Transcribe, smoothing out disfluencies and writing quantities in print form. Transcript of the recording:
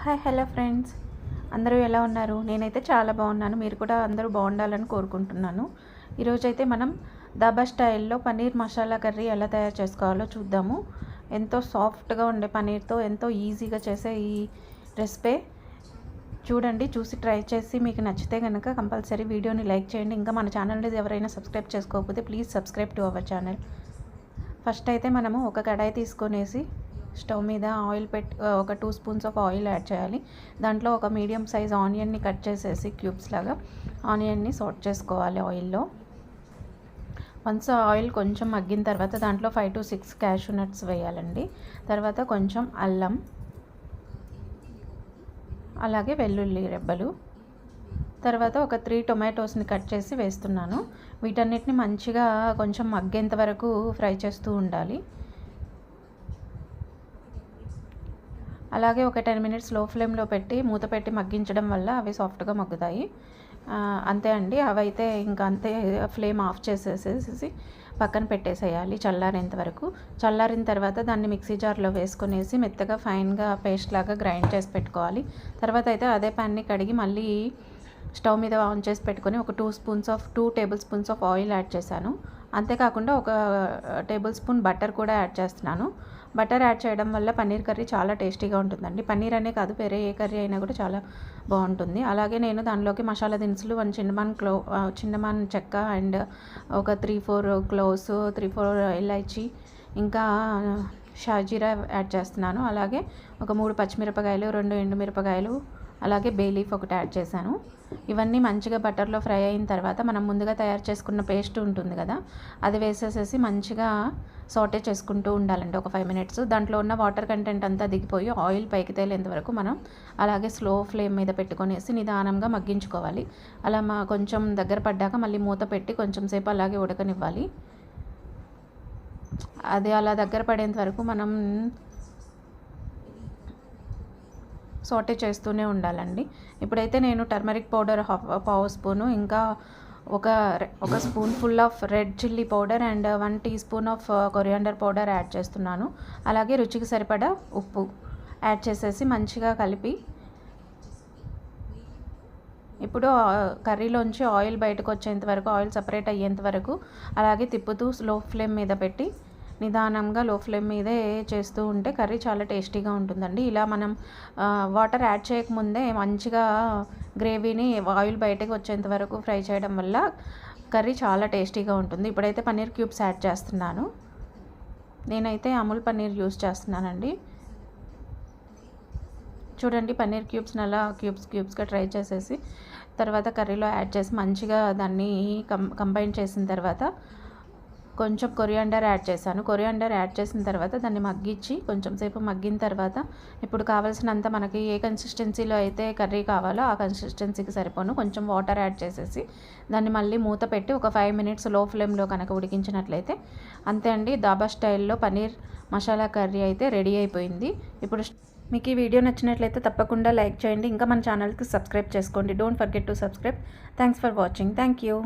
Hi hello friends, అందరూ ఎలా ఉన్నారు? నేనైతే చాలా బాగున్నాను. మీరు కూడా అందరూ బాగుండాలని కోరుకుంటున్నాను. ఈరోజైతే మనం దాబా స్టైల్లో పన్నీర్ మసాలా కర్రీ ఎలా తయారు చేసుకోవాలో చూద్దాము. ఎంతో సాఫ్ట్గా ఉండే పన్నీర్తో ఎంతో ఈజీగా చేసే ఈ రెసిపీ చూడండి. చూసి ట్రై చేసి మీకు నచ్చితే కనుక కంపల్సరీ వీడియోని లైక్ చేయండి. ఇంకా మన ఛానల్ని ఎవరైనా సబ్స్క్రైబ్ చేసుకోకపోతే please subscribe to our channel. First అయితే మనము ఒక కడాయి తీసుకొనేసి స్టవ్ మీద ఆయిల్ పెట్టి ఒక 2 స్పూన్స్ ఆఫ్ ఆయిల్ యాడ్ చేయాలి. దాంట్లో ఒక మీడియం సైజ్ ఆనియన్ని కట్ చేసేసి క్యూబ్స్ లాగా ఆనియన్ని సాట్ చేసుకోవాలి ఆయిల్లో. వన్స్ ఆయిల్ కొంచెం మగ్గిన తర్వాత దాంట్లో 5 to 6 క్యాషూ నట్స్ వేయాలండి. తర్వాత కొంచెం అల్లం, అలాగే వెల్లుల్లి రెబ్బలు, తర్వాత ఒక 3 టొమాటోస్ని కట్ చేసి వేస్తున్నాను. వీటన్నిటిని మంచిగా కొంచెం మగ్గేంత వరకు ఫ్రై చేస్తూ ఉండాలి. అలాగే ఒక 10 మినిట్స్ లో ఫ్లేమ్లో పెట్టి మూత పెట్టి మగ్గించడం వల్ల అవి సాఫ్ట్గా మగ్గుతాయి. అంతే అండి. అవైతే ఇంకా అంతే, ఫ్లేమ్ ఆఫ్ చేసేసేసి పక్కన పెట్టేసేయాలి చల్లారేంత వరకు. చల్లారిన తర్వాత దాన్ని మిక్సీ జార్లో వేసుకునేసి మెత్తగా ఫైన్గా పేస్ట్ లాగా గ్రైండ్ చేసి పెట్టుకోవాలి. తర్వాత అయితే అదే ప్యాన్ని కడిగి మళ్ళీ స్టవ్ మీద ఆన్ చేసి పెట్టుకొని ఒక 2 table spoons of oil add చేశాను. అంతేకాకుండా ఒక టేబుల్ స్పూన్ బటర్ కూడా యాడ్ చేస్తున్నాను. బటర్ యాడ్ చేయడం వల్ల పన్నీర్ కర్రీ చాలా టేస్టీగా ఉంటుందండి. పన్నీర్ అనే కాదు, వేరే ఏ కర్రీ అయినా కూడా చాలా బాగుంటుంది. అలాగే నేను దానిలోకి మసాలా దినుసులు 1 చిన్నమాన్ చెక్క అండ్ ఒక 3-4 క్లోవ్స్, 3-4 ఇలాచీ, ఇంకా షాజీరా యాడ్ చేస్తున్నాను. అలాగే ఒక 3 పచ్చిమిరపకాయలు, 2 ఎండుమిరపకాయలు, అలాగే బే లీఫ్ ఒకటి యాడ్ చేశాను. ఇవన్నీ మంచిగా బటర్లో ఫ్రై అయిన తర్వాత మనం ముందుగా తయారు చేసుకున్న పేస్ట్ ఉంటుంది కదా, అది వేసేసేసి మంచిగా సాటే చేసుకుంటూ ఉండాలండి ఒక 5 మినిట్స్. దాంట్లో ఉన్న వాటర్ కంటెంట్ అంతా దిగిపోయి ఆయిల్ పైకి తేలేంత వరకు మనం అలాగే స్లో ఫ్లేమ్ మీద పెట్టుకొనేసి నిదానంగా మగ్గించుకోవాలి. అలా కొంచెం దగ్గర పడ్డాక మళ్ళీ మూత పెట్టి కొంచెం సేపు అలాగే ఉడకనివ్వాలి. అది అలా దగ్గర పడేంత వరకు మనం సాటే చేస్తూనే ఉండాలండి. ఇప్పుడైతే నేను టర్మరిక్ పౌడర్ పావు స్పూను, ఇంకా ఒక spoon full of red chilli powder and 1 teaspoon of coriander powder add చేస్తున్నాను. అలాగే రుచికి సరిపడా ఉప్పు యాడ్ చేసేసి మంచిగా కలిపి ఇప్పుడు కర్రీలోంచి ఆయిల్ బయటకు వచ్చేంత వరకు, ఆయిల్ సపరేట్ అయ్యేంత వరకు అలాగే తిప్పుతూ స్లో ఫ్లేమ్ మీద పెట్టి నిదానంగా లో ఫ్లేమ్ మీదే చేస్తూ ఉంటే కర్రీ చాలా టేస్టీగా ఉంటుందండి. ఇలా మనం వాటర్ యాడ్ చేయకముందే మంచిగా గ్రేవీని ఆయిల్ బయటకు వచ్చేంత వరకు ఫ్రై చేయడం వల్ల కర్రీ చాలా టేస్టీగా ఉంటుంది. ఇప్పుడైతే పన్నీర్ క్యూబ్స్ యాడ్ చేస్తున్నాను. నేనైతే అమూల్ పన్నీర్ యూస్ చేస్తున్నానండి. చూడండి, పన్నీర్ క్యూబ్స్ని అలా క్యూబ్స్గా ట్రై చేసేసి తర్వాత కర్రీలో యాడ్ చేసి మంచిగా దాన్ని కంబైన్ చేసిన తర్వాత కొంచెం కొరియాండర్ యాడ్ చేశాను. కొరియాండర్ యాడ్ చేసిన తర్వాత దాన్ని మగ్గించి కొంచెం సేపు మగ్గిన తర్వాత ఇప్పుడు కావాల్సినంత మనకి ఏ కన్సిస్టెన్సీలో అయితే కర్రీ కావాలో ఆ కన్సిస్టెన్సీకి సరిపోను కొంచెం వాటర్ యాడ్ చేసేసి దాన్ని మళ్ళీ మూత పెట్టి ఒక 5 మినిట్స్ లో ఫ్లేమ్లో కనుక ఉడికించినట్లయితే అంతే అండి, దాబా స్టైల్లో పన్నీర్ మసాలా కర్రీ అయితే రెడీ అయిపోయింది. ఇప్పుడు మీకు ఈ వీడియో నచ్చినట్లయితే తప్పకుండా లైక్ చేయండి. ఇంకా మన ఛానల్కి సబ్స్క్రైబ్ చేసుకోండి. Don't forget to subscribe. Thanks for watching. Thank you.